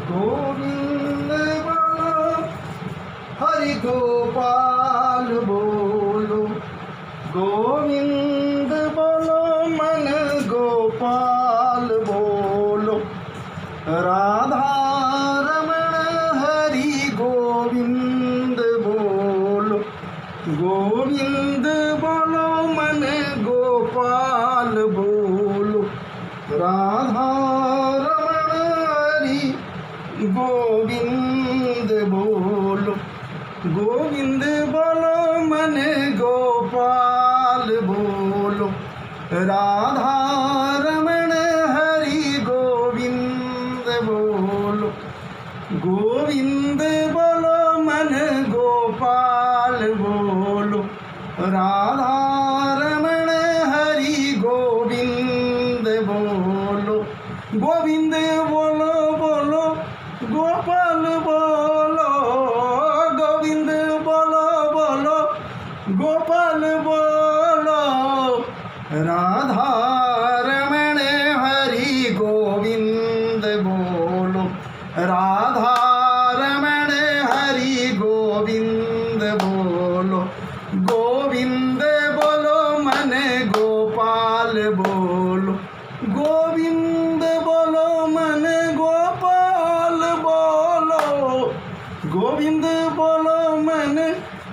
गोविंद बोलो, हरि गोपाल बोलो, गोविंद बोलो, मन गोपाल बोलो, राधा रमण हरि गोविंद बोलो, गोविंद बोलो, मन गोपाल बोलो, राधा रमण हरि गोविंद बोलो, गोविंद बोलो, मन गोपाल बोलो, राधा रमण हरि गोविंद बोलो, गोविंद बोलो, मन गोपाल बोलो, राधा रमण हरि गोविंद बोलो, गोविंद बोलो बोलो गोपाल बोलो, गोविंद बोलो बोलो गोपाल बोलो, राधा रमण हरि गोविंद बोलो, राधा रमण हरि गोविंद बोलो, गोविंद बोलो, मन गोपाल बोलो, गोविंद बोलो, मन गोपाल बोलो, गोविंद बोलो, मन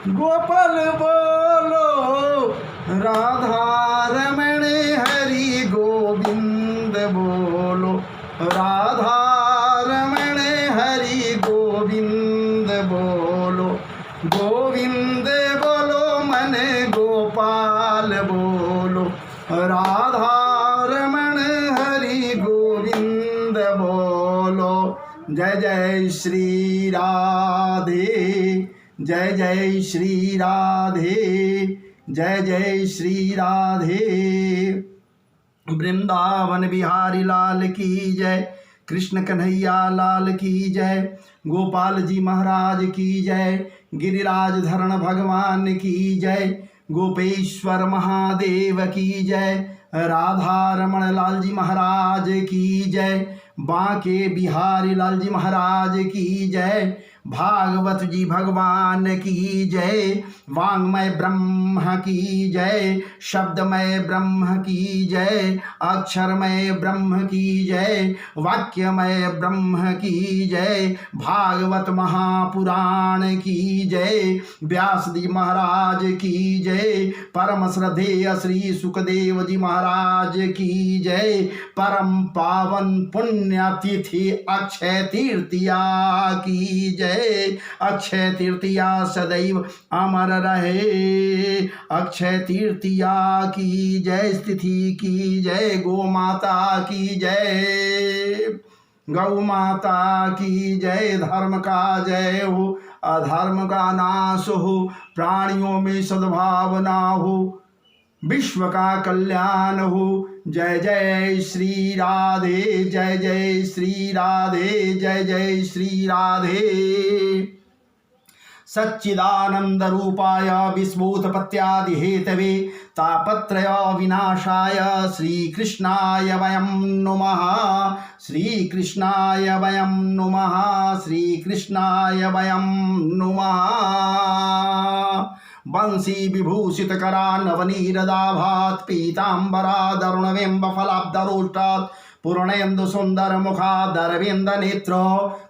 गोपाल बोलो, राधा रमण हरि गोविंद बोलो, राधा रमण हरि गोविंद बोलो, गोविंद बोलो, मन गोपाल बोलो, राधा रमण हरि गोविंद बोलो। जय जय श्री राधे, जय जय श्री राधे, जय जय श्री राधे। वृंदावन बिहारी लाल की जय, कृष्ण कन्हैया लाल की जय, गोपाल जी महाराज की जय, गिरिराज धरण भगवान की जय, गोपेश्वर महादेव की जय, राधा रमण लाल जी महाराज की जय, बांके बिहारी लाल जी महाराज की जय, भागवत जी भगवान की जय, वांग्मय ब्रह्म की जय, शब्दमय ब्रह्म की जय, अक्षरमय ब्रह्म की जय, वाक्यमय ब्रह्म की जय, भागवत महापुराण की जय, व्यास जी महाराज की जय, परम श्रद्धेय श्री सुखदेव जी महाराज की जय, परम पावन पुण्यतिथि अक्षय तृतीया की जय, अक्षय तृतीया सदैव अमर रहे, अक्षय तृतीया की जय, तिथि की जय, गो माता की जय, गौ माता की जय, धर्म का जय हो, अधर्म का नाश हो, प्राणियों में सद्भावना हो, विश्व का कल्याण हो। जय जय श्री राधे, जय जय श्री राधे, जय जय श्री राधे। सच्चिदानंद रूपाय विश्वोत्पत्त्यादि हेतवे तापत्रय विनाशाय श्रीकृष्णाय वयं नुमः, श्रीकृष्णाय वयं नुमः, श्रीकृष्णाय वयं नुमः। वंशी विभूषित करा नवनीरदाभात् पीतांबरा दरुणवेम्ब फलाब्धरोष्टात् पूर्णेन्दु सुंदर मुखादरविंद नेत्र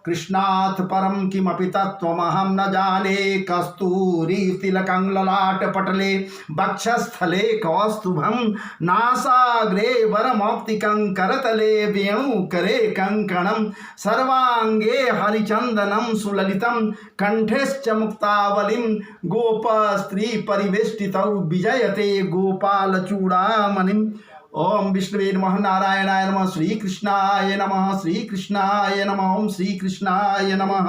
कृष्णात् परम किमपि तत्त्वमहं न जाने। कस्तूरी तिलकं ललाट पटले वक्षस्थले कौस्तुभं नासाग्रे वरमौक्तिकं करतले वेणुकरे कंकणं सर्वांगे हरिचंदनं सुललितं कंठेश्च मुक्तावलिं गोपस्त्री परिवेष्टितौ विजयते गोपालचूड़ामणिम्। ओम विष्णुवे नमः, नारायणाय नमः, श्री कृष्णाय नमः, श्री कृष्णाय नमः, ओम श्री कृष्णाय नमः।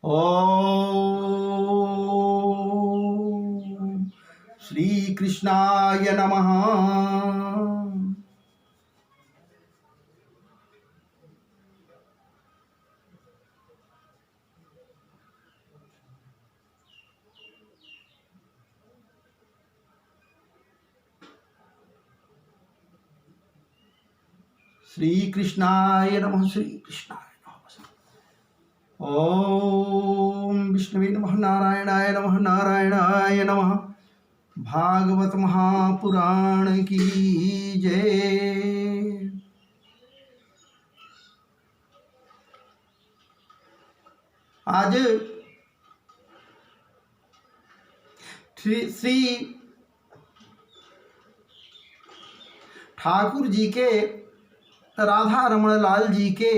ओम श्री कृष्णाय नमः। श्री कृष्णाय नमः। श्री कृष्णाय नमः। ओम विष्णुवे नमः। नारायणाय नमः। नारायणाय नमः। भागवत महापुराण की जय। आज श्री ठाकुर जी के, राधा रमण लाल जी के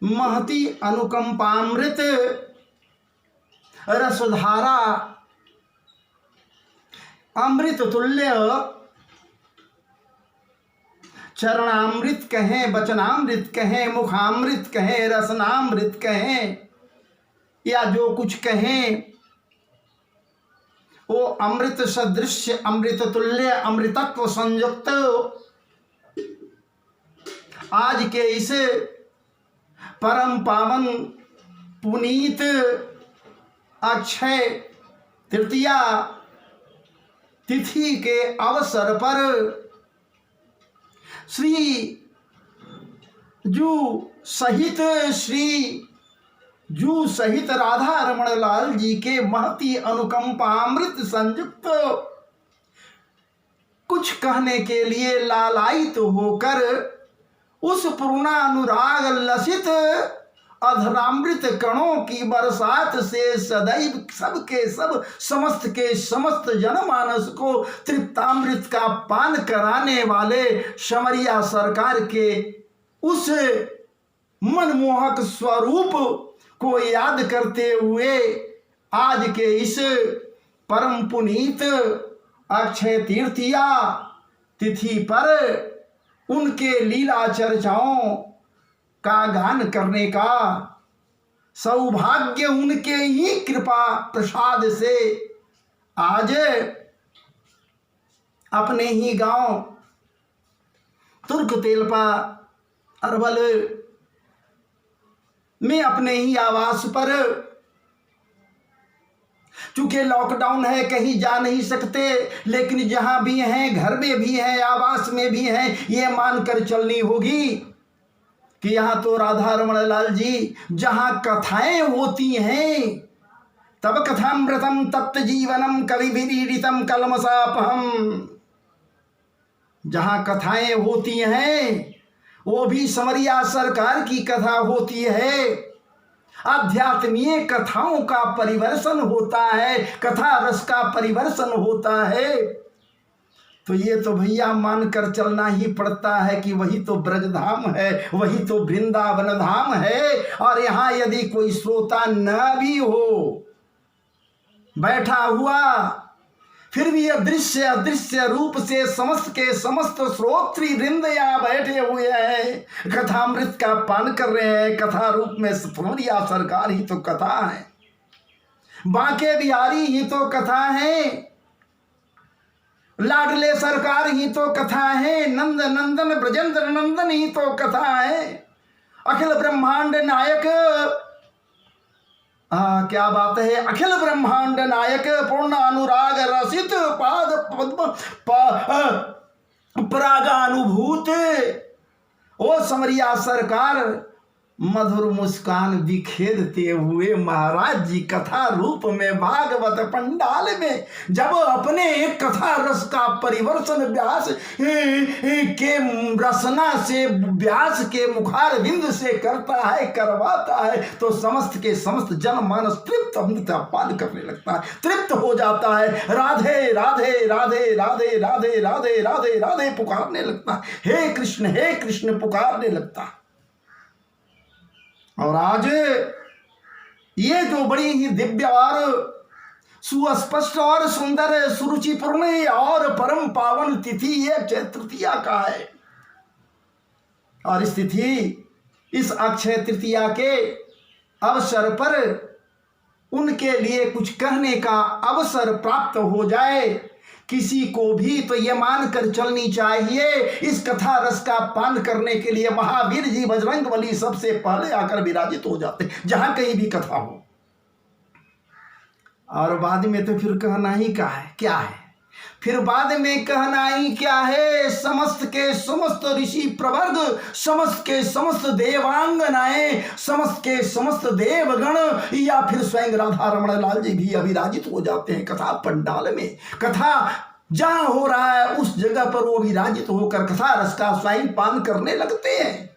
महती अनुकंपामृत रसधारा, अमृत तुल्य चरणामृत कहें, वचनामृत कहें, मुखामृत कहें, रसनामृत कहें, या जो कुछ कहें, वो अमृत सदृश, अमृत तुल्य, अमृतत्व संयुक्त आज के इस परम पावन पुनीत अक्षय तृतीया तिथि के अवसर पर श्री जू सहित राधा रमण लाल जी के महती अनुकंपामृत संयुक्त कुछ कहने के लिए लालायित होकर उस पूर्णानुराग लसित अधरामृत कणों की बरसात से सदैव सबके सब, समस्त के समस्त जनमानस को तृप्तामृत का पान कराने वाले शमरिया सरकार के उस मनमोहक स्वरूप को याद करते हुए आज के इस परम पुनीत अक्षय तृतीया तिथि पर उनके लीला चर्चाओं का गान करने का सौभाग्य उनके ही कृपा प्रसाद से आज अपने ही गांव तुर्क तेलपा अरवल में अपने ही आवास पर, चूंकि लॉकडाउन है कहीं जा नहीं सकते, लेकिन जहां भी हैं, घर में भी हैं, आवास में भी हैं, ये मानकर चलनी होगी कि यहाँ तो राधा रमण लाल जी जहाँ कथाएं होती हैं, तब कथामृतम तप्त जीवनम कवि विरीडितम कलमसापहम, जहाँ कथाएं होती हैं वो भी समरिया सरकार की कथा होती है। आध्यात्मीय कथाओं का परिवर्तन होता है, कथा रस का परिवर्तन होता है। तो ये तो भैया मानकर चलना ही पड़ता है कि वही तो ब्रजधाम है, वही तो वृंदावन धाम है। और यहाँ यदि कोई श्रोता न भी हो बैठा हुआ, फिर भी अदृश्य अदृश्य रूप से समस्त के समस्त श्रोत्री वृंद यहाँ बैठे हुए हैं, कथामृत का पान कर रहे हैं। कथा रूप में समरिया सरकार ही तो कथा है, बांके बिहारी ही तो कथा है, लाडले सरकार ही तो कथा है, नंद नंदन ब्रजेंद्र नंदन ही तो कथा है, अखिल ब्रह्मांड नायक, क्या बात है, अखिल ब्रह्मांड नायक पूर्ण अनुराग रसित पाद पद्म परागानुभूत ओ समरिया सरकार मधुर मुस्कान बिखेरते हुए महाराज जी कथा रूप में भागवत पंडाल में जब अपने एक कथा रस का परिवर्तन व्यास के रसना से, व्यास के मुखार बिंद से करता है, करवाता है, तो समस्त के समस्त जनमानस तृप्त अमृत पान करने लगता है, तृप्त हो जाता है, राधे राधे राधे राधे राधे राधे राधे राधे पुकारने लगता है, हे कृष्ण पुकारने लगता है। और आज ये जो बड़ी ही दिव्य और सुस्पष्ट और सुंदर सुरुचिपूर्ण और परम पावन तिथि ये अक्षय तृतीया का है, और इस तिथि, इस अक्षय तृतीया के अवसर पर उनके लिए कुछ कहने का अवसर प्राप्त हो जाए किसी को भी, तो ये मानकर चलनी चाहिए इस कथा रस का पान करने के लिए महावीर जी बजरंगबली सबसे पहले आकर विराजित हो जाते जहां कहीं भी कथा हो। और बाद में तो फिर कहना ही क्या है, फिर बाद में कहना ही क्या है, समस्त के समस्त ऋषि प्रवर्ग, समस्त के समस्त देवांगनाएं, समस्त के समस्त देवगण या फिर स्वयं राधा रमण लाल जी भी अभिराजित हो जाते हैं कथा पंडाल में। कथा जहां हो रहा है उस जगह पर वो विराजित होकर कथा रस का स्वयं पान करने लगते हैं।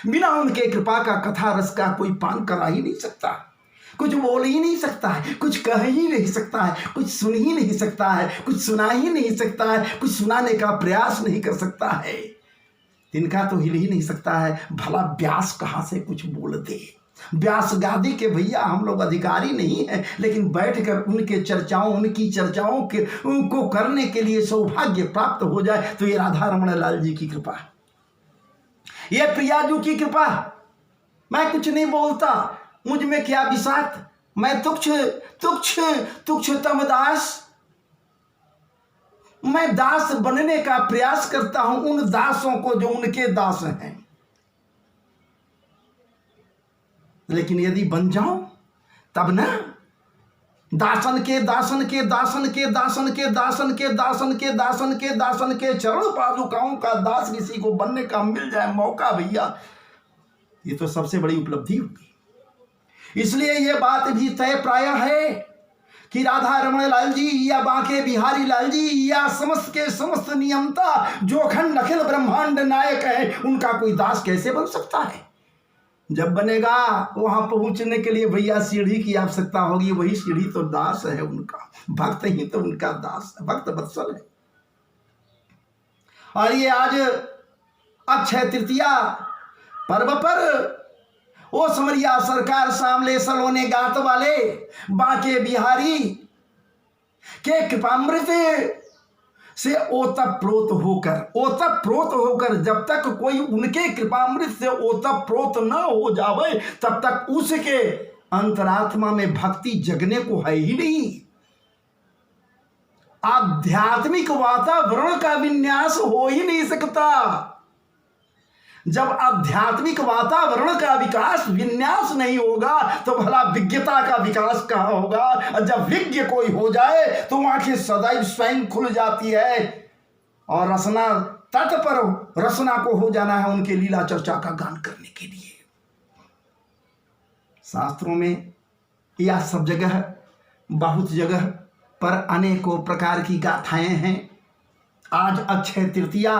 बिना उनके कृपा का कथा रस का कोई पान करा ही नहीं सकता, कुछ बोल ही नहीं सकता है, कुछ कह ही नहीं सकता है, कुछ सुन ही नहीं सकता है, कुछ सुना ही नहीं सकता है, कुछ सुनाने का प्रयास नहीं कर सकता है। तिनका तो हिल ही नहीं सकता है, भला व्यास कहाँ से कुछ बोल दे। व्यास गादी के भैया हम लोग अधिकारी नहीं है, लेकिन बैठकर उनके चर्चाओं, उनकी चर्चाओं के उनको करने के लिए सौभाग्य प्राप्त हो जाए तो ये राधा रमण लाल जी की कृपा, ये प्रियाजू की कृपा। मैं कुछ नहीं बोलता, मुझ में क्या विषाद, मैं तुच्छ तुच्छ तुच्छतम दास, मैं दास बनने का प्रयास करता हूं उन दासों को जो उनके दास हैं। लेकिन यदि बन जाऊं तब ना, दासन के दासन के दासन के दासन के दासन के दासन के दासन के दासन के चरण पादुकाओं का दास किसी को बनने का मिल जाए मौका भैया, ये तो सबसे बड़ी उपलब्धि होगी। इसलिए यह बात भी तय प्राय है कि राधा रमण लाल जी या बांके बिहारी लाल जी या समस्त के समस्त नियमता जो अखंड अखिल ब्रह्मांड नायक है, उनका कोई दास कैसे बन सकता है। जब बनेगा वहां पहुंचने के लिए भैया सीढ़ी की आवश्यकता होगी, वही सीढ़ी तो दास है उनका, भक्त ही तो उनका दास है, भक्त वत्सल है। और ये आज अक्षय तृतीया पर्व पर ओ समरिया सरकार सामले सलोने गात वाले बांके बिहारी के कृपामृत से ओतप्रोत होकर जब तक कोई उनके कृपामृत से ओतप्रोत न हो जावे तब तक उसके अंतरात्मा में भक्ति जगने को है ही नहीं। आध्यात्मिक वातावरण का विन्यास हो ही नहीं सकता। जब आध्यात्मिक वातावरण का विकास विन्यास नहीं होगा तो भला विज्ञता का विकास कहां होगा। और जब विज्ञ कोई हो जाए तो आंखें सदैव स्वयं खुल जाती है और रसना तट पर रसना को हो जाना है उनके लीला चर्चा का गान करने के लिए। शास्त्रों में या सब जगह बहुत जगह पर अनेकों प्रकार की गाथाएं हैं। आज अक्षय तृतीया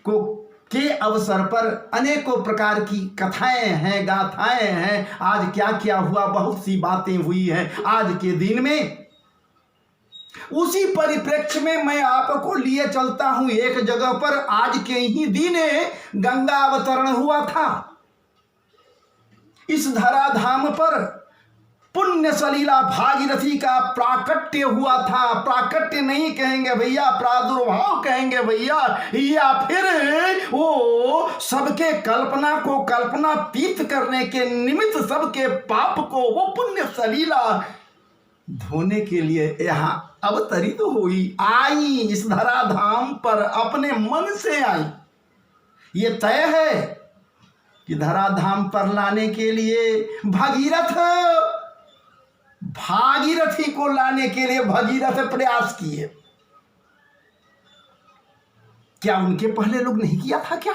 को के अवसर पर अनेकों प्रकार की कथाएं हैं, गाथाएं हैं। आज क्या क्या हुआ, बहुत सी बातें हुई हैं आज के दिन में। उसी परिप्रेक्ष्य में मैं आपको लिए चलता हूं एक जगह पर। आज के ही दिन गंगा अवतरण हुआ था। इस धराधाम पर पुण्य सलीला भागीरथी का प्राकट्य हुआ था। प्राकट्य नहीं कहेंगे भैया, प्रादुर्भाव कहेंगे भैया, या फिर वो सबके कल्पना को कल्पनातीत करने के निमित्त सबके पाप को वो पुण्य सलीला धोने के लिए यहाँ अवतरित हुई, आई इस धराधाम पर, अपने मन से आई। ये तय है कि धराधाम पर लाने के लिए भागीरथी को लाने के लिए भगीरथ प्रयास किए। क्या उनके पहले लोग नहीं किया था क्या?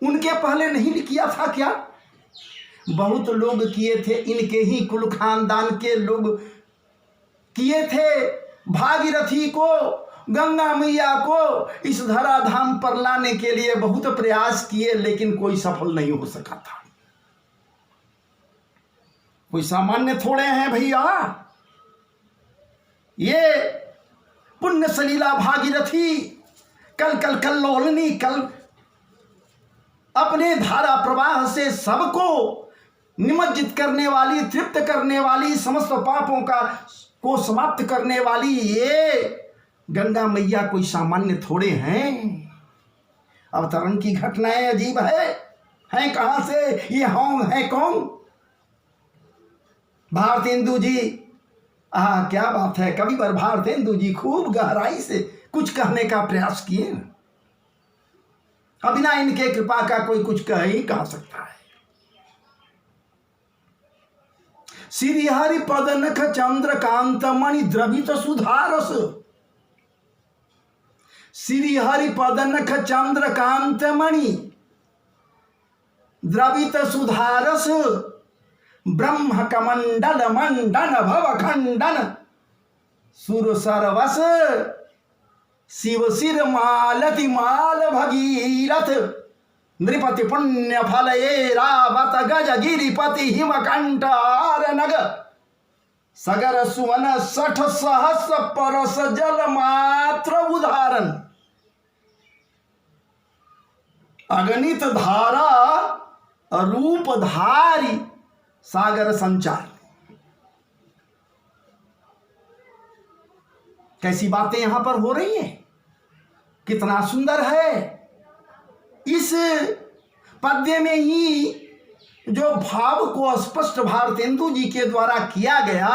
उनके पहले नहीं किया था क्या? बहुत लोग किए थे, इनके ही कुल खानदान के लोग किए थे। भागीरथी को, गंगा मैया को इस धराधाम पर लाने के लिए बहुत प्रयास किए, लेकिन कोई सफल नहीं हो सका था। कोई सामान्य थोड़े हैं भैया। ये पुण्य सलीला भागीरथी कल कल्लोलिनी, कल अपने धारा प्रवाह से सबको निमज्जित करने वाली, तृप्त करने वाली, समस्त पापों को समाप्त करने वाली ये गंगा मैया कोई सामान्य थोड़े हैं। अवतरण की घटनाएं अजीब हैं कहां से, ये होंग है कौन? भारतेंदु जी, क्या बात है, कभी बार भारतेंदु जी खूब गहराई से कुछ कहने का प्रयास किए। बिना इनके कृपा का कोई कुछ कह ही कह सकता है। श्री हरि पद नख चंद्रकांत मणि द्रवित सुधारस, श्री हरि पद नख चंद्रकांत मणि द्रवित सुधारस, ब्रह्म कमंडल मंडन भव खंडन सुर सरवस, शिव सिर मालति माल भगीरथ, नृपति पुण्य फल ये रावत गज गिरिपति हिमकंठ आर नग, सगर सुवन 60 सहस परस जल मात्र उदाहरण, अगणित धारा रूप धारी सागर संचार। कैसी बातें यहां पर हो रही हैं, कितना सुंदर है। इस पद्य में ही जो भाव को स्पष्ट भारतेंदु जी के द्वारा किया गया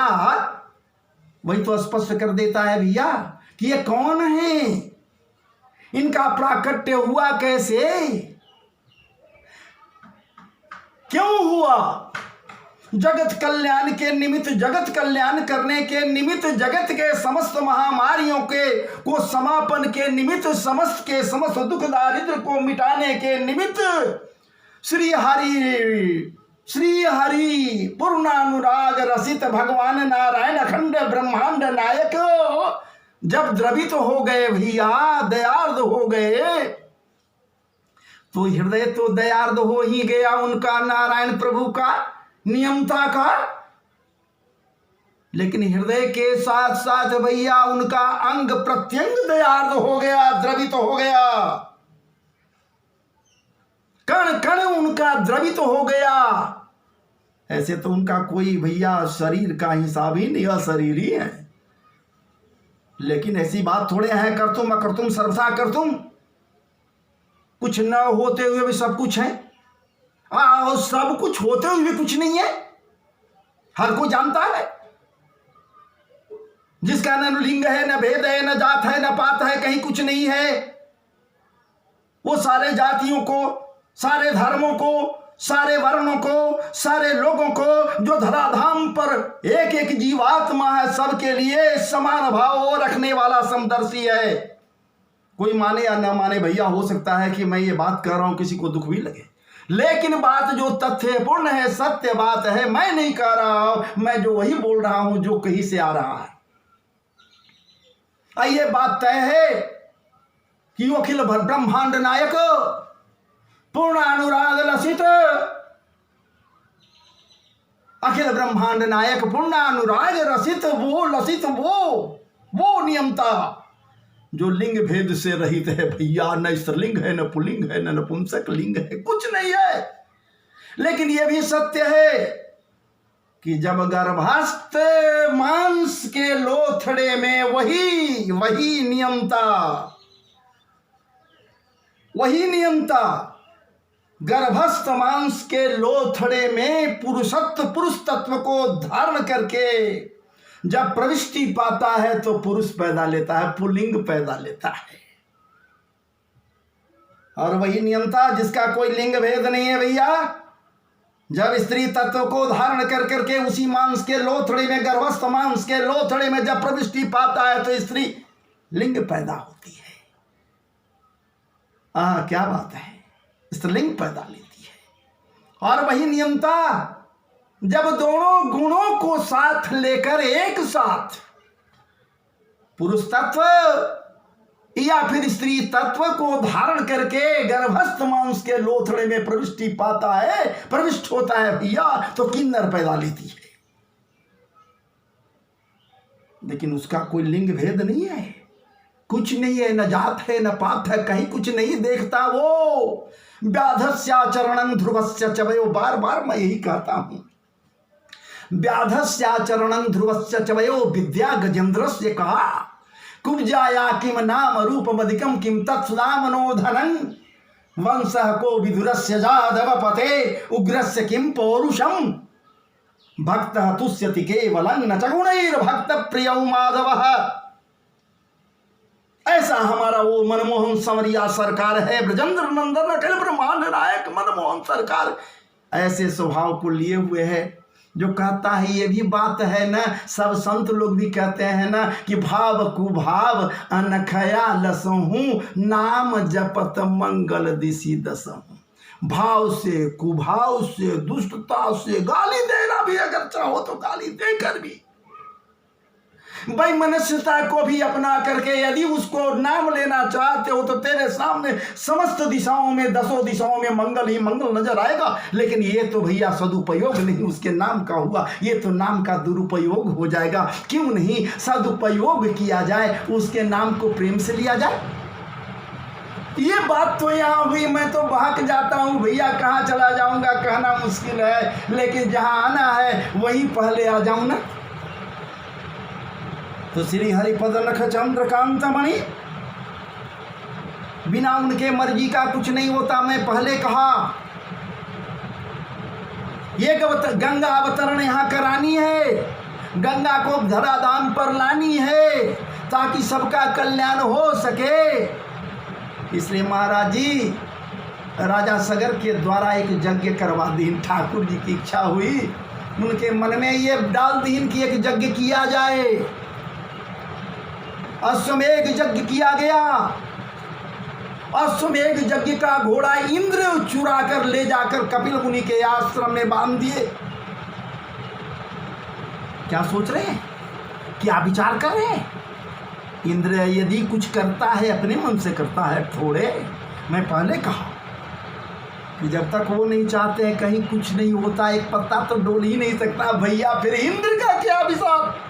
वही तो स्पष्ट कर देता है भैया कि ये कौन है, इनका प्राकट्य हुआ कैसे, क्यों हुआ। जगत कल्याण के निमित्त, जगत कल्याण करने के निमित्त, जगत के समस्त महामारियों के को समापन के निमित्त, समस्त के समस्त दुख दारिद्र को मिटाने के निमित्त श्री हरि पूर्णानुराग रसित भगवान नारायण अखंड ब्रह्मांड नायक जब द्रवित हो गए भैया, दयार्द हो गए, तो हृदय तो दयार्द हो ही गया उनका, नारायण प्रभु का, नियमता का, लेकिन हृदय के साथ साथ भैया उनका अंग प्रत्यंग दयार्द हो गया, द्रवित हो गया, कण कण उनका द्रवित हो गया। ऐसे तो उनका कोई भैया शरीर का हिसाब ही नहीं, अशरीर ही है, लेकिन ऐसी बात थोड़े हैं करतुम अकर्तुम सर्वथा करतुम, कुछ न होते हुए भी सब कुछ है, और सब कुछ होते हुए भी कुछ नहीं है, हर कोई जानता है। जिसका न लिंग है, न भेद है, न जात है, न पात है, कहीं कुछ नहीं है, वो सारे जातियों को, सारे धर्मों को, सारे वर्णों को, सारे लोगों को, जो धराधाम पर एक एक जीवात्मा है, सबके लिए समान भाव रखने वाला समदर्शी है। कोई माने या न माने भैया, हो सकता है कि मैं ये बात कर रहा हूं किसी को दुख भी लगे, लेकिन बात जो तथ्यपूर्ण है, सत्य बात है, मैं नहीं कह रहा हूं, मैं जो वही बोल रहा हूं जो कहीं से आ रहा है। ये बात तय है कि वो अखिल ब्रह्मांड नायक पूर्ण अनुराग लसित, अखिल ब्रह्मांड नायक पूर्ण अनुराग रसित, वो लसित, वो नियमता जो लिंग भेद से रहित है भैया, न स्त्रीलिंग है, न पुल्लिंग है, न नपुंसक लिंग है, कुछ नहीं है। लेकिन यह भी सत्य है कि जब गर्भस्थ मांस के लोथड़े में वही नियमता गर्भस्थ मांस के लोथड़े में पुरुष तत्व को धारण करके जब प्रविष्टि पाता है तो पुरुष पैदा लेता है, पुल्लिंग पैदा लेता है। और वही नियमता जिसका कोई लिंग भेद नहीं है भैया, जब स्त्री तत्व को धारण कर करके उसी मांस के लोथड़े में, गर्भस्थ मांस के लोथड़े में जब प्रविष्टि पाता है तो स्त्री लिंग पैदा होती है। क्या बात है, स्त्रीलिंग पैदा लेती है। और वही नियमता जब दोनों गुणों को साथ लेकर एक साथ पुरुष तत्व या फिर स्त्री तत्व को धारण करके गर्भस्थ मांस के लोथड़े में प्रविष्टि पाता है, प्रविष्ट होता है भैया, तो किन्नर पैदा लेती है। लेकिन उसका कोई लिंग भेद नहीं है, कुछ नहीं है, न जात है, न पात है, कहीं कुछ नहीं देखता वो। व्याधस्याचरणं ध्रुवस्य च वयो, बार बार मैं यही कहता हूं, व्याधस्याचरणं ध्रुवस्य च वयो विद्या गजेन्द्रस्य का कुब्जाया किम नाम रूपमधिकम किम तत्सुदामनोधनं वंशः को विदुरस्य जादव पते उग्रस्य किम पौरुषम भक्तः तुष्यति केवलं न च गुणैर्भक्त प्रियौ माधवः। ऐसा हमारा वो मनमोहन संवरिया सरकार है, ब्रजेंद्र नंदन अखिल ब्रह्मांड नायक मनमोहन सरकार ऐसे स्वभाव को लिए हुए है जो कहता है ये भी बात है ना, सब संत लोग भी कहते हैं ना कि भाव कुभाव अनखया लसहूँ, नाम जपत मंगल दिशि दसहूँ। भाव से, कुभाव से, दुष्टता से, गाली देना भी अगर चाहो तो गाली देकर भी, वैमनस्यता को भी अपना करके यदि उसको नाम लेना चाहते हो तो तेरे सामने समस्त दिशाओं में, दसों दिशाओं में मंगल ही मंगल नजर आएगा। लेकिन ये तो भैया सदुपयोग नहीं उसके नाम का हुआ, ये तो नाम का दुरुपयोग हो जाएगा। क्यों नहीं सदुपयोग किया जाए, उसके नाम को प्रेम से लिया जाए। ये बात तो यहाँ हुई, मैं तो बहक जाता हूँ भैया, कहाँ चला जाऊँगा कहना मुश्किल है, लेकिन जहाँ आना है वहीं पहले आ जाऊँ ना। तो श्री हरिपद नख चंद्रकांत मणि, बिना उनके मर्जी का कुछ नहीं होता। मैं पहले कहा ये गंगा अवतरण यहाँ करानी है, गंगा को धराधाम पर लानी है ताकि सबका कल्याण हो सके। इसलिए महाराज जी राजा सगर के द्वारा एक यज्ञ करवा दी। ठाकुर जी की इच्छा हुई, उनके मन में ये डाल दीन कि एक यज्ञ किया जाए। अश्वमेघ यज्ञ किया गया। अश्वमेघ यज्ञ का घोड़ा इंद्र चुरा कर ले जाकर कपिल मुनि के आश्रम में बांध दिए। क्या सोच रहे हैं, क्या विचार कर रहे हैं? इंद्र यदि कुछ करता है अपने मन से करता है थोड़े। मैं पहले कहा कि जब तक वो नहीं चाहते हैं कहीं कुछ नहीं होता, एक पत्ता तो डोल ही नहीं सकता भैया, फिर इंद्र का क्या विचार।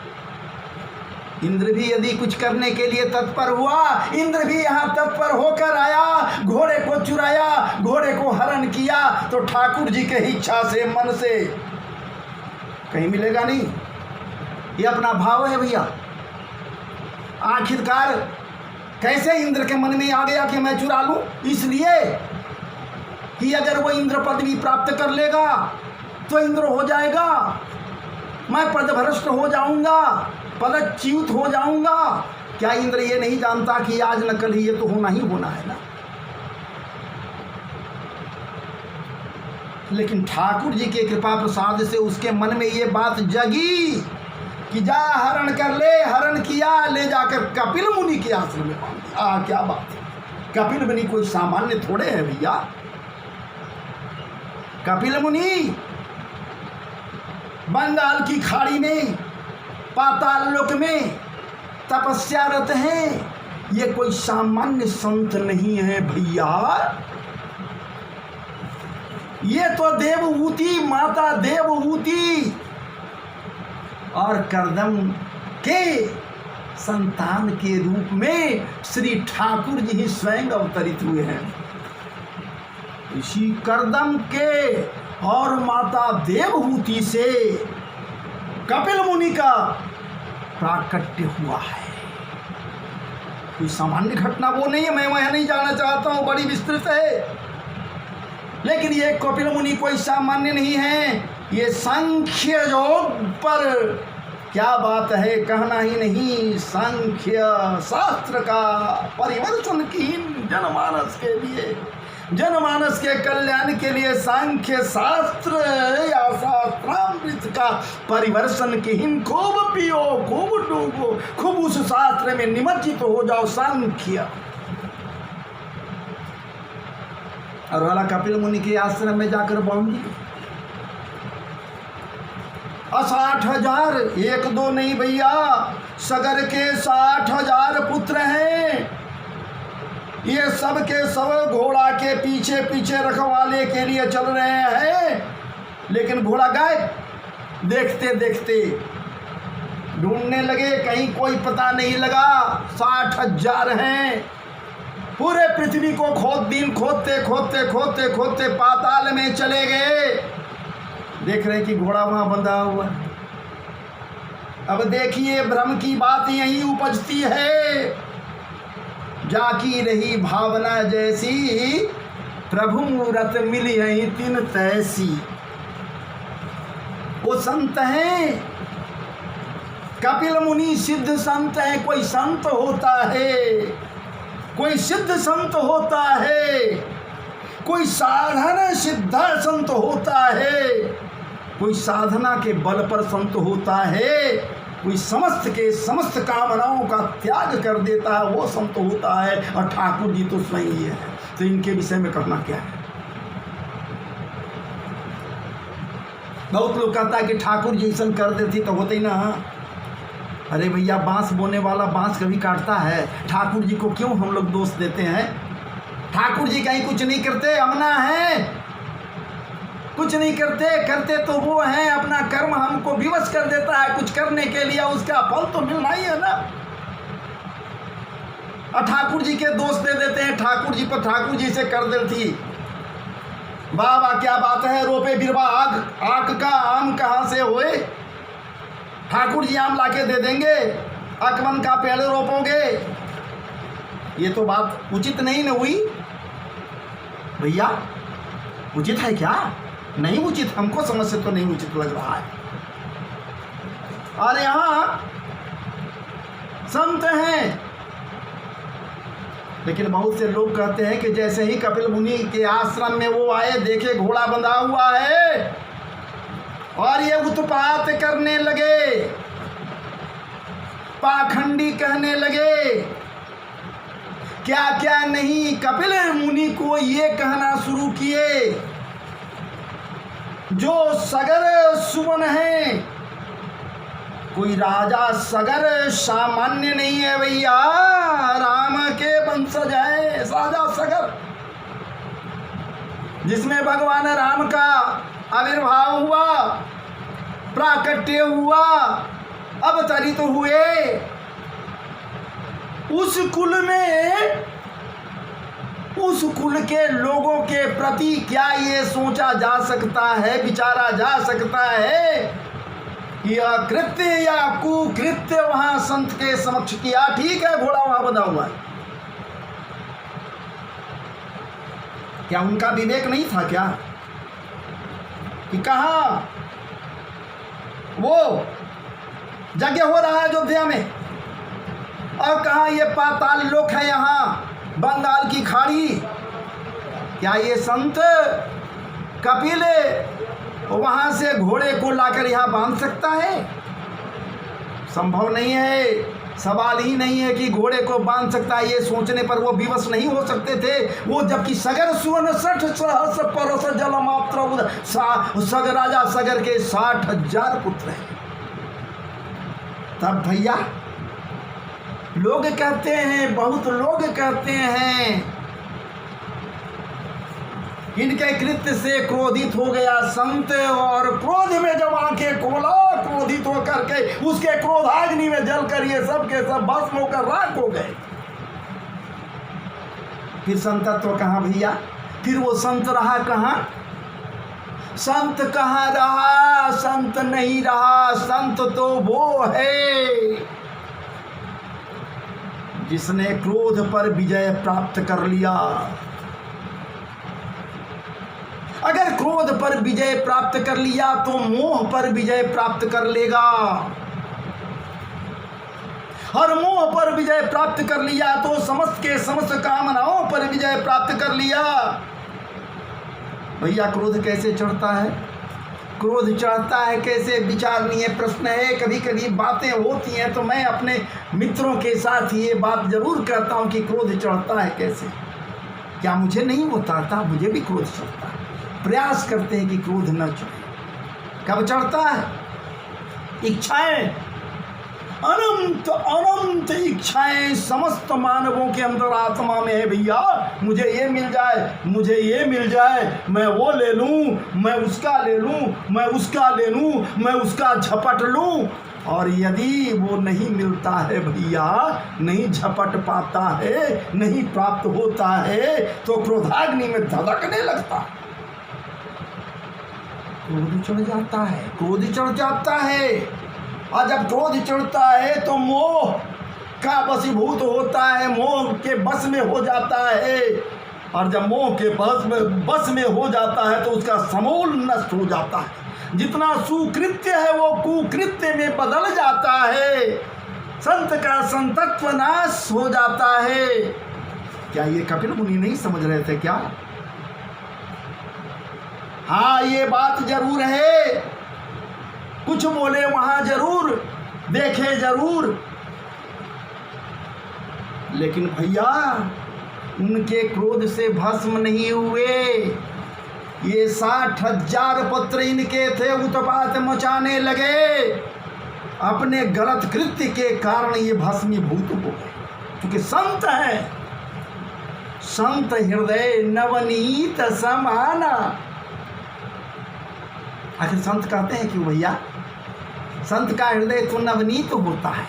इंद्र भी यदि कुछ करने के लिए तत्पर हुआ, इंद्र भी यहाँ तत्पर होकर आया, घोड़े को चुराया, घोड़े को हरण किया, तो ठाकुर जी के इच्छा से, मन से कहीं मिलेगा नहीं। ये अपना भाव है भैया। आखिरकार कैसे इंद्र के मन में आ गया कि मैं चुरा लूं? इसलिए कि अगर वो इंद्र पदवी प्राप्त कर लेगा तो इंद्र हो जाएगा, मैं पदभ्रष्ट हो जाऊंगा, पदच्युत हो जाऊंगा। क्या इंद्र ये नहीं जानता कि आज न कल ही ये तो होना ही होना है ना। लेकिन ठाकुर जी के कृपा प्रसाद से उसके मन में ये बात जगी कि जा हरण कर ले। हरण किया, ले जाकर कपिल मुनि के आश्रम में बांध दिया। क्या बात है, कपिल मुनि कोई सामान्य थोड़े है भैया। कपिल मुनि बंगाल की खाड़ी में, पाताल लोक में तपस्यारत हैं। ये कोई सामान्य संत नहीं है भैया, ये तो देवहूति, माता देवहूति और कर्दम के संतान के रूप में श्री ठाकुर जी ही स्वयं अवतरित हुए हैं। इसी कर्दम के और माता देवहूति से कपिल मुनि का प्राकट्य हुआ है। कोई सामान्य घटना वो नहीं है, मैं वह नहीं जाना चाहता हूँ, बड़ी विस्तृत है। लेकिन ये कपिल मुनि कोई सामान्य नहीं है, ये सांख्य योग पर क्या बात है कहना ही नहीं। सांख्य शास्त्र का परिवर्तन की जनमानस के लिए, जनमानस के कल्याण के लिए सांख्य शास्त्र या शास्त्रामृत का परिवर्तन की हिम खूब पियो, खूब डूबो, खूब उस शास्त्र में निमज्जित हो जाओ। सांख्य और वाला कपिल मुनि के आश्रम में जाकर बांध दिया। 60,000, एक दो नहीं भैया, सगर के 60,000 पुत्र हैं। ये सब के सब घोड़ा के पीछे पीछे रखवाले के लिए चल रहे हैं, लेकिन घोड़ा गायब। देखते देखते ढूंढने लगे, कहीं कोई पता नहीं लगा। 60,000 हैं, पूरे पृथ्वी को खोदते खोदते खोदते पाताल में चले गए। देख रहे कि घोड़ा वहां बंधा हुआ। अब देखिए भ्रम की बात यही उपजती है। जाकी रही भावना जैसी, प्रभु मूरत मिली है तिन तैसी। वो संत हैं, कपिल मुनि सिद्ध संत है। कोई संत होता है, कोई सिद्ध संत होता है, कोई साधारण सिद्ध संत होता है। कोई साधना के बल पर संत होता है, कोई समस्त के समस्त कामनाओं का त्याग कर देता है, वो संत होता है। और ठाकुर जी तो स्वयं ही है, तो इनके विषय में कहना क्या है। बहुत लोग कहता है कि ठाकुर जी ऐसा कर देती तो होते ही ना। अरे भैया, बांस बोने वाला बांस कभी काटता है, ठाकुर जी को क्यों हम लोग दोष देते हैं। ठाकुर जी कहीं कुछ नहीं करते, अमना है, कुछ नहीं करते, करते तो वो हैं, अपना कर्म हमको विवश कर देता है कुछ करने के लिए, उसका फल तो मिलना ही है ना। और ठाकुर जी के दोष दे देते हैं, ठाकुर जी पर ठाकुर जी से कर देती। वाह वाह, क्या बात है, रोपे बिरवा आग का आम कहाँ से होए, ठाकुर जी आम लाके दे देंगे, अकवन का पेड़ रोपोगे। ये तो बात उचित नहीं न हुई भैया, उचित है क्या? नहीं उचित, हमको समझ से तो नहीं उचित लग रहा है। और यहाँ संत हैं, लेकिन बहुत से लोग कहते हैं कि जैसे ही कपिल मुनि के आश्रम में वो आए, देखे घोड़ा बंधा हुआ है और ये उत्पात करने लगे, पाखंडी कहने लगे, क्या क्या नहीं। कपिल मुनि को ये कहना शुरू किए, जो सगर सुमन है, कोई राजा सगर सामान्य नहीं है भैया, राम के वंशज है राजा सगर, जिसमें भगवान राम का आविर्भाव हुआ, प्राकट्य हुआ, अवतरित हुए। उस कुल में, उस कुल के लोगों के प्रति क्या ये सोचा जा सकता है, विचारा जा सकता है कि यह कृत्य या कुकृत्य वहां संत के समक्ष किया। ठीक है, घोड़ा वहां बंधा हुआ है, क्या उनका विवेक नहीं था क्या कि कहाँ वो यज्ञ हो रहा है अयोध्या में, और कहाँ ये पाताल लोक है, यहाँ बंगाल की खाड़ी। क्या ये संत कपिल वहाँ से घोड़े को लाकर यहाँ बांध सकता है? संभव नहीं है, सवाल ही नहीं है कि घोड़े को बांध सकता है। ये सोचने पर वो विवश नहीं हो सकते थे। वो जबकि सगर सुवन 60 सहस परस जल मात्र, सगर राजा सगर के 60,000 पुत्र हैं। तब भैया लोग कहते हैं, बहुत लोग कहते हैं, इनके कृत्य से क्रोधित हो गया संत, और क्रोध में जब आंखें खोला, क्रोधित होकर के उसके क्रोधाग्नि में जलकर ये सब के सब भस्म होकर राख हो गए। फिर संतत्व कहाँ भैया? फिर वो संत रहा कहाँ? संत कहाँ रहा? संत नहीं रहा। संत तो वो है जिसने क्रोध पर विजय प्राप्त कर लिया। अगर क्रोध पर विजय प्राप्त कर लिया तो मोह पर विजय प्राप्त कर लेगा, और मोह पर विजय प्राप्त कर लिया तो समस्त के समस्त कामनाओं पर विजय प्राप्त कर लिया। भैया क्रोध कैसे चढ़ता है? क्रोध चढ़ता है कैसे, विचारणीय प्रश्न है। कभी कभी बातें होती हैं तो मैं अपने मित्रों के साथ ये बात जरूर कहता हूँ कि क्रोध चढ़ता है कैसे। क्या मुझे नहीं होता था? मुझे भी क्रोध चढ़ता है। प्रयास करते हैं कि क्रोध न चढ़े। कब चढ़ता है? इच्छाएं, अनंत अनंत इच्छाएं समस्त मानवों के अंदर आत्मा में है भैया। मुझे ये मिल जाए, मुझे ये मिल जाए, मैं वो ले लूं, मैं उसका ले लूं, मैं उसका ले लूं, मैं उसका झपट लूं। और यदि वो नहीं मिलता है भैया, नहीं झपट पाता है, नहीं प्राप्त होता है, तो क्रोधाग्नि में धधकने लगता है, क्रोध चढ़ जाता है, क्रोध चढ़ जाता है। और जब क्रोध चढ़ता है तो मोह का वशीभूत होता है, मोह के बस में हो जाता है। और जब मोह के बस में हो जाता है तो उसका समूल नष्ट हो जाता है। जितना सुकृत्य है वो कुकृत्य में बदल जाता है। संत का संतत्व नाश हो जाता है। क्या ये कपिल मुनि नहीं समझ रहे थे? क्या? हाँ, ये बात जरूर है कुछ बोले वहां जरूर, देखे जरूर, लेकिन भैया उनके क्रोध से भस्म नहीं हुए। ये 60,000 पत्र इनके थे, उत्पात मचाने लगे। अपने गलत कृत्य के कारण ये भस्मीभूत हो गए। क्योंकि संत है, संत हृदय नवनीत समाना। आखिर संत कहते हैं क्यों भैया? संत का हृदय तो नवनीत होता है,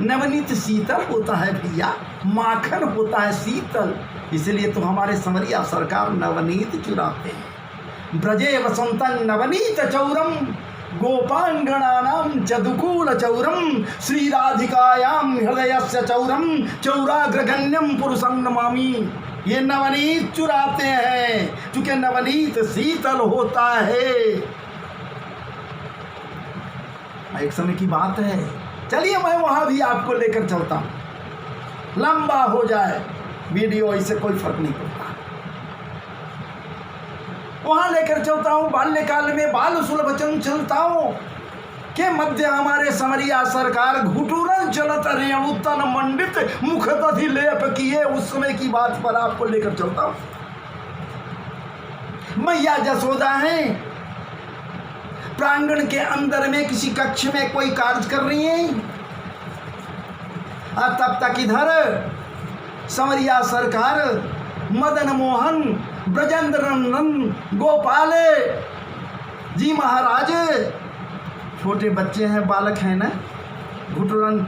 नवनीत शीतल होता है भैया, माखन होता है शीतल। इसलिए तो हमारे समरिया सरकार नवनीत चुराते हैं। ब्रजे वसंतं नवनीत चौरम गोपांगणानां चदुकूल चौरम श्री राधिकायां हृदयस्य चौरम चौराग्रगण्यम पुरुषं नमामि। ये नवनीत चुराते हैं क्योंकि नवनीत शीतल होता है। एक समय की बात है, चलिए मैं वहां भी आपको लेकर चलता हूं। लंबा हो जाए वीडियो, इससे कोई फर्क नहीं पड़ता। वहां लेकर चलता हूं। बाल्यकाल में बाल सुलभ चंचलताओं के मध्य हमारे समरिया सरकार घुटुरन चलत रेणुतन मंडित मुख दधि लेप किए, उस समय की बात पर आपको लेकर चलता हूं। मैया जसोदा है, प्रांगण के अंदर में किसी कक्ष में कोई कार्य कर रही है। और तब तक इधर समरिया सरकार मदन मोहन ब्रजेंद्र नंदन गोपाल जी महाराज, छोटे बच्चे हैं, बालक हैं ना, घुटुरन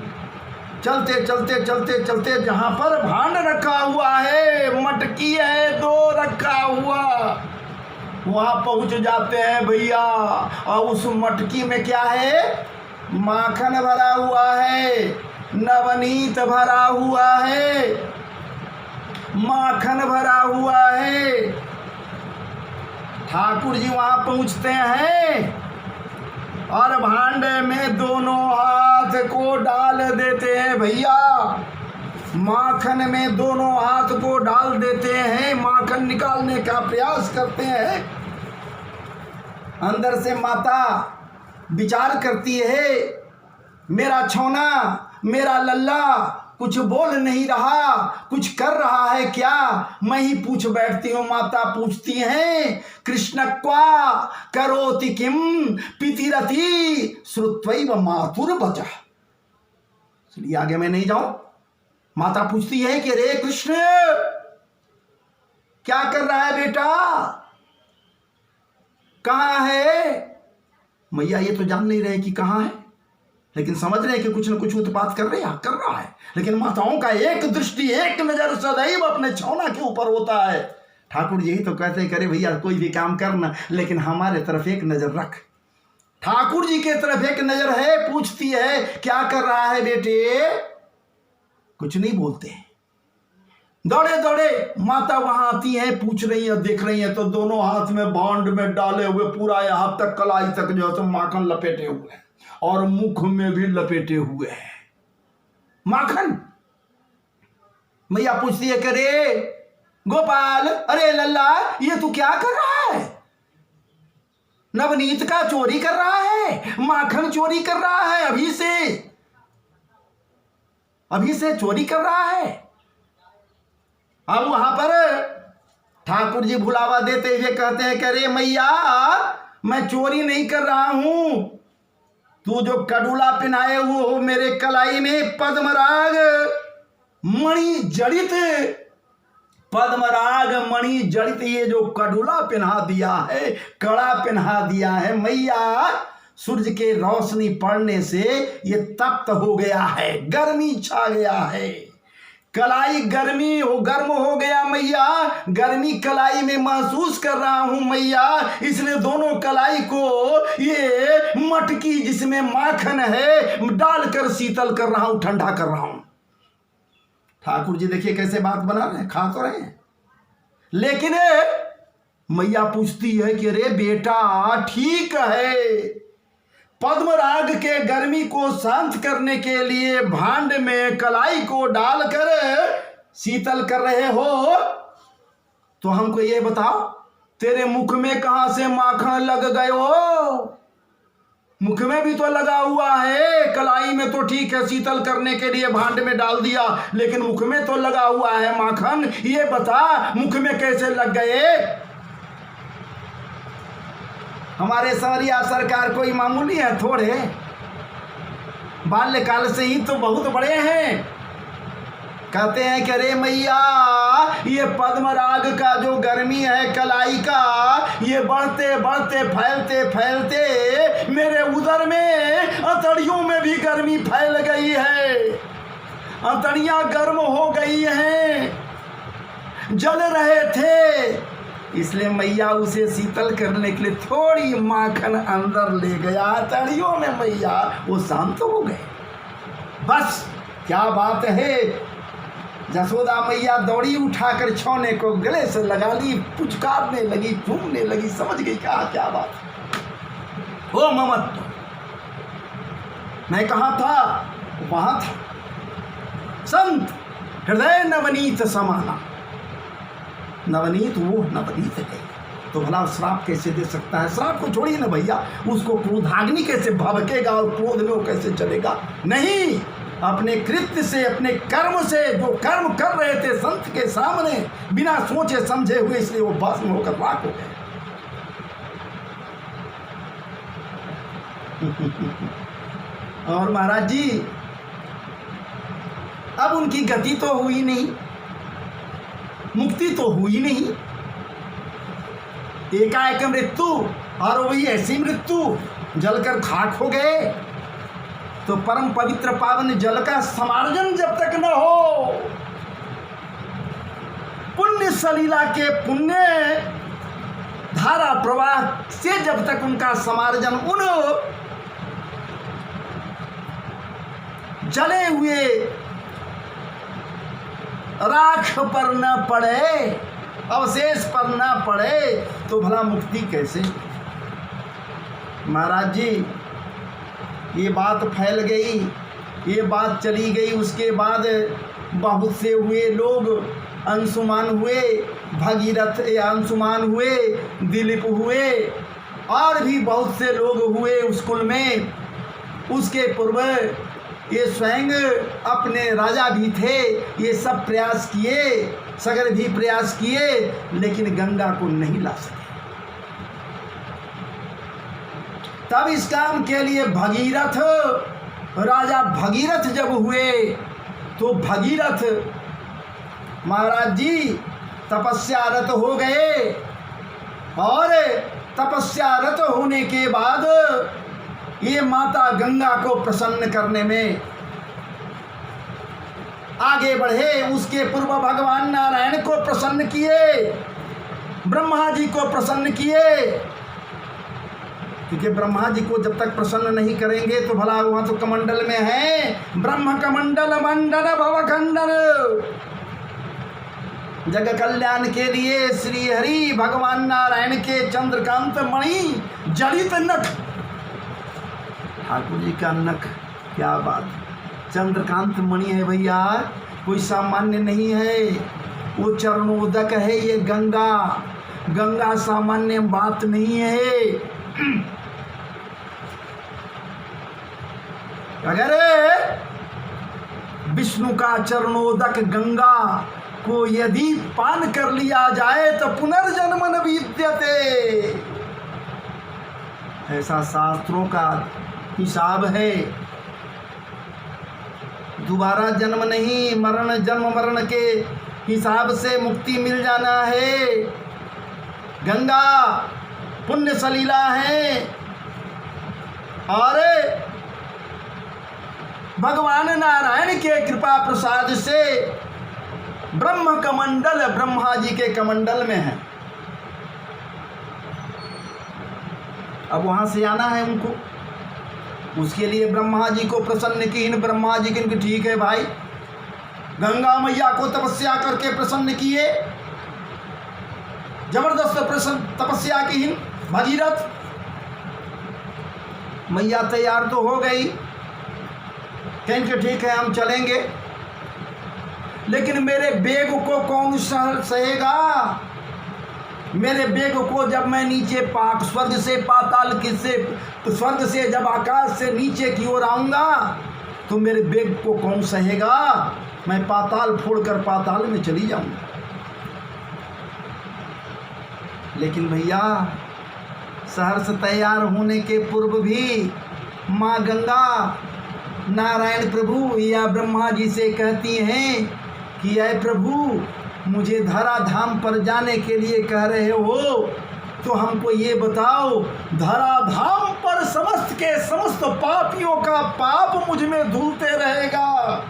चलते चलते चलते चलते जहां पर भांड रखा हुआ है, मटकी है 2 रखा हुआ, वहां पहुंच जाते हैं भैया। और उस मटकी में क्या है? माखन भरा हुआ है, नवनीत भरा हुआ है, माखन भरा हुआ है। ठाकुर जी वहां पहुंचते हैं और भांडे में दोनों हाथ को डाल देते हैं भैया। माखन में दोनों हाथ को डाल देते हैं, माखन निकालने का प्रयास करते हैं। अंदर से माता विचार करती है, मेरा छौना, मेरा लल्ला कुछ बोल नहीं रहा, कुछ कर रहा है क्या? मैं ही पूछ बैठती हूँ। माता पूछती हैं, कृष्ण क्वा करोति किम पितिरति श्रुत्वैव मातुर बचा। चलिए आगे मैं नहीं जाऊं। माता पूछती है कि रे कृष्ण क्या कर रहा है बेटा, कहां है? मैया ये तो जान नहीं रहे कि कहां है, लेकिन समझ रहे हैं कि कुछ न कुछ उत्पात कर रहा है। लेकिन माताओं का एक दृष्टि, एक नजर सदैव अपने छौना के ऊपर होता है। ठाकुर जी तो कहते हैं, करे भैया कोई भी काम करना, लेकिन हमारे तरफ एक नजर रख। ठाकुर जी के तरफ एक नजर है। पूछती है क्या कर रहा है बेटे? कुछ नहीं बोलते। दौड़े दौड़े माता वहां आती है, पूछ रही है, देख रही है तो दोनों हाथ में भांड में डाले हुए पूरा यहां तक कलाई तक जो है तो माखन लपेटे हुए हैं और मुख में भी लपेटे हुए हैं माखन। मैया पूछती है, करे गोपाल, अरे लल्ला ये तू क्या कर रहा है? नवनीत का चोरी कर रहा है, माखन चोरी कर रहा है, अभी से चोरी कर रहा है। अब वहां पर ठाकुर जी भुलावा देते हुए कहते हैं, अरे मैया मैं चोरी नहीं कर रहा हूं, तू जो कडूला पहनाए हुए हो मेरे कलाई में पद्मराग मणि जड़ित, पद्मराग मणि जड़ित ये जो कडूला पहना दिया है, कड़ा पहना दिया है मैया, सूरज के रोशनी पड़ने से ये तप्त हो गया है, गर्मी छा गया है, कलाई गर्म हो गया मैया, गर्मी कलाई में महसूस कर रहा हूं मैया, इसलिए दोनों कलाई को ये मटकी जिसमें माखन है डालकर शीतल कर रहा हूं, ठंडा कर रहा हूं। ठाकुर जी देखिए कैसे बात बना रहे हैं, खा तो रहे हैं, लेकिन मैया पूछती है कि अरे बेटा ठीक है, पद्मराग के गर्मी को शांत करने के लिए भांड में कलाई को डालकर शीतल कर रहे हो, तो हमको ये बताओ तेरे मुख में कहां से माखन लग गए हो? मुख में भी तो लगा हुआ है, कलाई में तो ठीक है शीतल करने के लिए भांड में डाल दिया, लेकिन मुख में तो लगा हुआ है माखन। ये बता मुख में कैसे लग गए? हमारे सवरिया सरकार कोई मामूली है थोड़े, बाल्यकाल से ही तो बहुत बड़े हैं। कहते हैं कि अरे मैया, ये पद्मराग का जो गर्मी है कलाई का, ये बढ़ते बढ़ते फैलते फैलते मेरे उदर में, अंतड़ियों में भी गर्मी फैल गई है, अंतड़ियां गर्म हो गई हैं, जल रहे थे। इसलिए मैया उसे शीतल करने के लिए थोड़ी माखन अंदर ले गया अंतड़ियों में, मैया वो शांत हो गए। बस क्या बात है। जसोदा मैया दौड़ी उठाकर छौने को गले से लगा ली, पुचकारने लगी, झूमने लगी, समझ गई क्या बात। ओ ममत्व, मैं कहाँ था? वहां था। संत हृदय नवनीत समाना, नवनीत वो नवनीत है, तो भला श्राप कैसे दे सकता है? श्राप को छोड़िए ना भैया, उसको क्रोधाग्नि कैसे भड़केगा और क्रोध में वो कैसे चलेगा? नहीं, अपने कृत्य से, अपने कर्म से, जो कर्म कर रहे थे संत के सामने बिना सोचे समझे हुए, इसलिए वो भस्म होकर राख हो गए। और महाराज जी, अब उनकी गति तो हुई नहीं, मुक्ति तो हुई नहीं, एकाएक मृत्यु, और वही ऐसी मृत्यु, जलकर खाक हो गए। तो परम पवित्र पावन जल का समार्जन जब तक न हो, पुण्य सलीला के पुण्य धारा प्रवाह से जब तक उनका समार्जन उन जले हुए राख पर न पड़े, अवशेष पर न पड़े, तो भला मुक्ति कैसे? महाराज जी, ये बात फैल गई, ये बात चली गई। उसके बाद बहुत से हुए लोग, अंशुमान हुए, भगीरथ अंशुमान हुए, दिलीप हुए, और भी बहुत से लोग हुए उस कुल में। उसके पूर्व ये स्वयं अपने राजा भी थे, ये सब प्रयास किए, सगर भी प्रयास किए, लेकिन गंगा को नहीं ला सके। तब इस काम के लिए भगीरथ, राजा भगीरथ जब हुए, तो भगीरथ महाराज जी तपस्यारत हो गए, और तपस्यारत होने के बाद ये माता गंगा को प्रसन्न करने में आगे बढ़े। उसके पूर्व भगवान नारायण को प्रसन्न किए, ब्रह्मा जी को प्रसन्न किए, क्योंकि ब्रह्मा जी को जब तक प्रसन्न नहीं करेंगे तो भला वहाँ तो कमंडल में है, ब्रह्म कमंडल मंडल भवखंडल, जग कल्याण के लिए श्री हरि भगवान नारायण के चंद्रकांत मणि जड़ित नख, ठाकुर जी का नख, क्या बात, चंद्रकांत मणि है भैया, कोई सामान्य नहीं है, वो चरणोदक है। ये गंगा, गंगा सामान्य बात नहीं है। अगर विष्णु का चरणोदक गंगा को यदि पान कर लिया जाए तो पुनर्जन्म न विद्यते, ऐसा शास्त्रों का हिसाब है। दोबारा जन्म नहीं, मरण, जन्म मरण के हिसाब से मुक्ति मिल जाना है। गंगा पुण्य सलीला है, और भगवान नारायण के कृपा प्रसाद से ब्रह्म कमंडल, ब्रह्मा जी के कमंडल में है। अब वहां से आना है उनको, उसके लिए ब्रह्मा जी को प्रसन्न कीन। ब्रह्मा जी के ठीक है भाई, गंगा मैया को तपस्या करके प्रसन्न किए, जबरदस्त तपस्या की भगीरथ मैया तैयार तो हो गई, कहेंगे ठीक है हम चलेंगे, लेकिन मेरे बेग को कौन सहेगा? मेरे बेग को जब मैं नीचे पाक स्वर्ग से पाताल से स्वर्ग से जब आकाश से नीचे की ओर आऊंगा तो मेरे बेग को कौन सहेगा? मैं पाताल फोड़कर पाताल में चली जाऊंगा। लेकिन भैया सहर्ष तैयार होने के पूर्व भी माँ गंगा नारायण प्रभु या ब्रह्मा जी से कहती हैं कि ऐ प्रभु, मुझे धरा धाम पर जाने के लिए कह रहे हो तो हमको ये बताओ, धरा धाम पर समस्त के समस्त पापियों का पाप मुझ में धुलते रहेगा।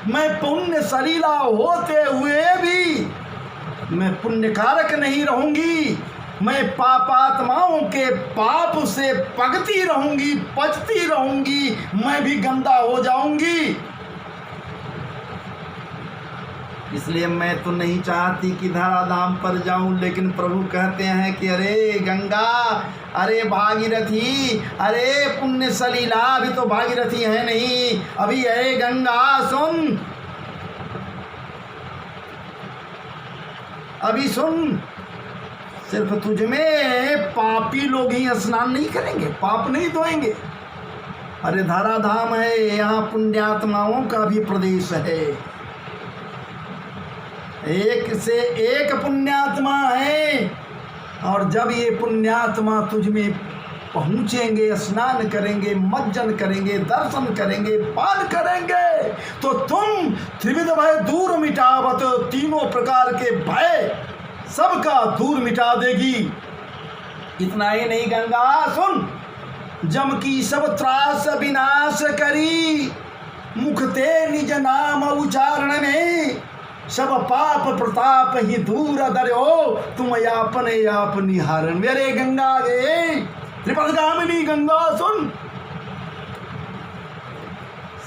मैं पुण्य सलीला होते हुए भी मैं पुण्यकारक नहीं रहूंगी। मैं पापात्माओं के पाप से पगती रहूंगी, पचती रहूंगी, मैं भी गंदा हो जाऊंगी। इसलिए मैं तो नहीं चाहती कि धराधाम पर जाऊं। लेकिन प्रभु कहते हैं कि अरे गंगा, अरे भागीरथी, अरे पुण्य सलीला, अभी तो भागीरथी है नहीं, अभी अरे गंगा सुन, अभी सुन, सिर्फ तुझ में पापी लोग ही स्नान नहीं करेंगे, पाप नहीं धोएंगे। अरे धराधाम है, यहाँ पुण्यात्माओं का भी प्रदेश है। एक से एक पुण्यात्मा है, और जब ये पुण्यात्मा तुझ में पहुँचेंगे, स्नान करेंगे, मज्जन करेंगे, दर्शन करेंगे, पान करेंगे, तो तुम त्रिविध भय दूर मिटावत, तीनों प्रकार के भय सबका दूर मिटा देगी। इतना ही नहीं गंगा सुन, जम की सब त्रास विनाश करी, मुखते निज नाम उच्चारण में, सब पाप प्रताप ही दूर दर्यो, तुम यापन याप निहारण। मेरे गंगा गे त्रिपदगामिनी गंगा सुन,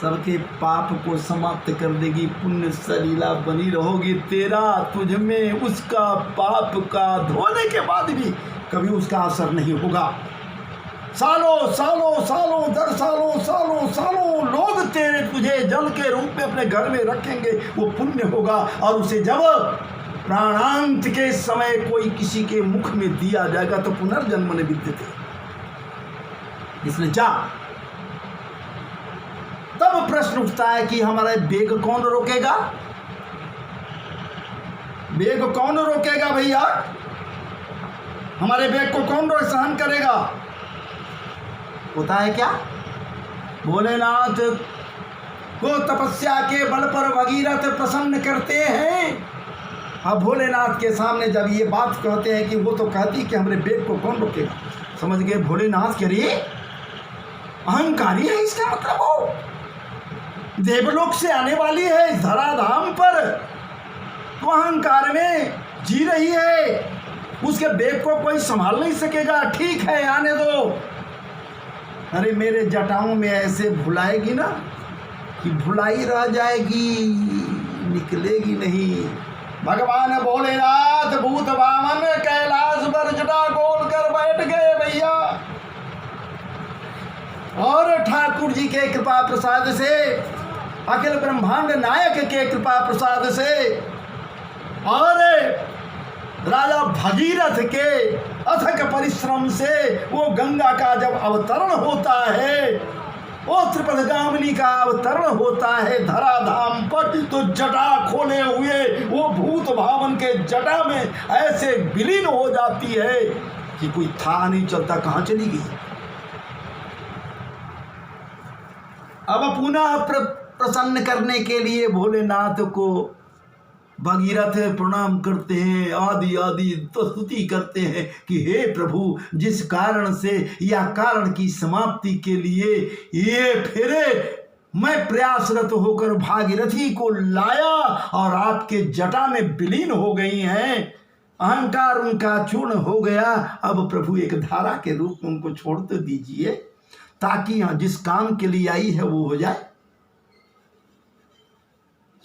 सबके पाप को समाप्त कर देगी, पुण्य सलीला बनी रहोगी। तेरा तुझ में उसका पाप का धोने के बाद भी कभी उसका असर नहीं होगा। सालों सालों सालों दर सालों सालों सालों लोग तेरे तुझे जल के रूप में अपने घर में रखेंगे, वो पुण्य होगा। और उसे जब प्राणांत के समय कोई किसी के मुख में दिया जाएगा तो पुनर्जन्म ने विद्यते। इसलिए जा। तब प्रश्न उठता है कि हमारा वेग कौन रोकेगा? वेग कौन रोकेगा भैया? हमारे वेग को कौन सहन करेगा? होता है क्या? भोलेनाथ को तपस्या के बल पर भगीरथ प्रसन्न करते हैं। अब भोलेनाथ के सामने जब ये बात कहते हैं कि वो तो कहती कि हमारे वेग को कौन रोकेगा, समझ गए भोलेनाथ के लिए अहंकारी है, इसका मतलब हो देवलोक से आने वाली है धराधाम पर, तो अहंकार में जी रही है, उसके वेग को कोई संभाल नहीं सकेगा। ठीक है, आने दो। अरे मेरे जटाओं में ऐसे भुलाएगी ना कि भुलाई रह जाएगी, निकलेगी नहीं। भगवान भोलेनाथ भूत वामन कैलाश पर जटा गोल कर बैठ गए भैया, और ठाकुर जी के कृपा प्रसाद से, अखिल ब्रह्मांड नायक के कृपा प्रसाद से, और राजा भगीरथ के अथक परिश्रम से वो गंगा का जब अवतरण होता है, वो त्रिपदगामिनी का अवतरण होता है धराधाम पर, तो जटा खोले हुए वो भूत भावन के जटा में ऐसे विलीन हो जाती है कि कोई था नहीं चलता कहाँ चली गई। अब पुनः प्रसन्न करने के लिए भोलेनाथ को भगीरथ प्रणाम करते हैं, आदि आदि तो स्तुति करते हैं कि हे प्रभु, जिस कारण से या कारण की समाप्ति के लिए ये फिरे मैं प्रयासरत होकर भागीरथी को लाया और आपके जटा में विलीन हो गई हैं, अहंकार उनका चूर्ण हो गया। अब प्रभु एक धारा के रूप में उनको छोड़ तो दीजिए, ताकि जिस काम के लिए आई है वो हो जाए।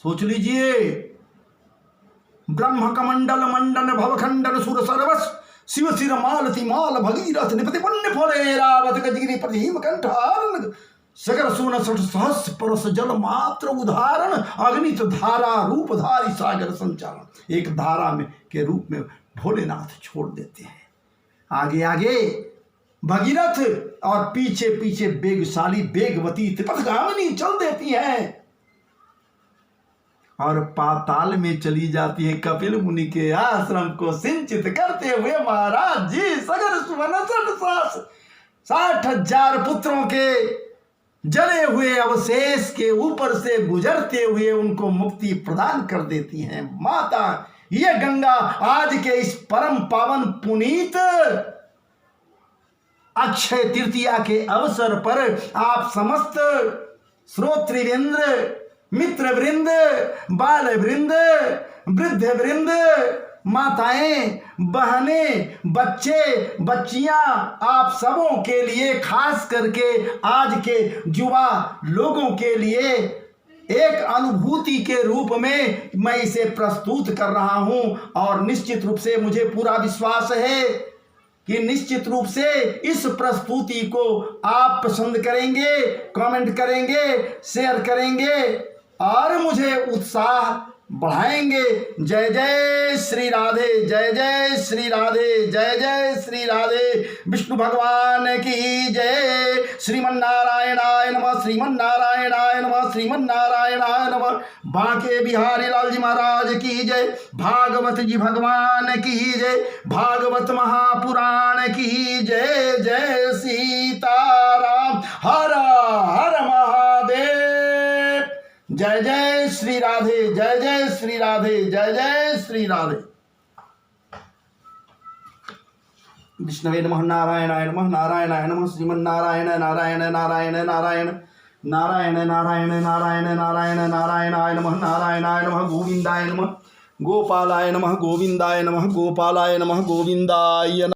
सोच लीजिए, ब्रह्म कमंडल मंडन भवखंडन सुर सरवस शिव सिर मालती माल भगीरथ निपति पुण्य फले रावत गजगिरी प्रतीम कंठारन सगर सुन सठ सहस्र परस जल मात्र उदाहरण, अग्नित धारा रूप धारी सागर संचालन। एक धारा में के रूप में भोलेनाथ छोड़ देते हैं। आगे आगे भगीरथ और पीछे पीछे बेगशाली बेगवती त्रिपथगामिनी चल देती हैं और पाताल में चली जाती है। कपिल मुनि के आश्रम को सिंचित करते हुए महाराज जी सगर सुवन 60,000 पुत्रों के जले हुए अवशेष के ऊपर से गुजरते हुए उनको मुक्ति प्रदान कर देती हैं। माता ये गंगा आज के इस परम पावन पुनीत अक्षय तृतीया के अवसर पर आप समस्त श्रोतृवृंद, मित्र वृंद, बाल वृंद, वृद्ध वृंद, माताएं, बहनें, बच्चे, बच्चियां, आप सबों के लिए, खास करके आज के युवा लोगों के लिए एक अनुभूति के रूप में मैं इसे प्रस्तुत कर रहा हूं। और निश्चित रूप से मुझे पूरा विश्वास है कि निश्चित रूप से इस प्रस्तुति को आप पसंद करेंगे, कमेंट करेंगे, शेयर करेंगे और मुझे उत्साह बढ़ाएंगे। जय जय श्री राधे, जय जय श्री राधे, जय जय श्री राधे। विष्णु भगवान की जय। श्रीमन्नारायणाय नमः, श्रीमन्नारायणाय नमः, श्रीमन्नारायणाय नमः। बांके बिहारी लाल जी महाराज की जय। भागवत जी भगवान की जय। भागवत महापुराण की जय। जय सीताराम। हर हर महादेव। जय जय श्री राधे, जय जय श्री राधे, जय जय श्री राधे। विष्णवे नमः, नारायणाय नमः, नारायणाय नमः, श्रीमन्नारायण नारायण नारायण नारायण नारायण नारायण नारायण नारायण नारायणाय नमः, नारायणाय नमः, गोविंदाय नमः, गोपालाय नमः, गोविंदाय नमः, गोपालाय नमः, गोविंदाय नमः।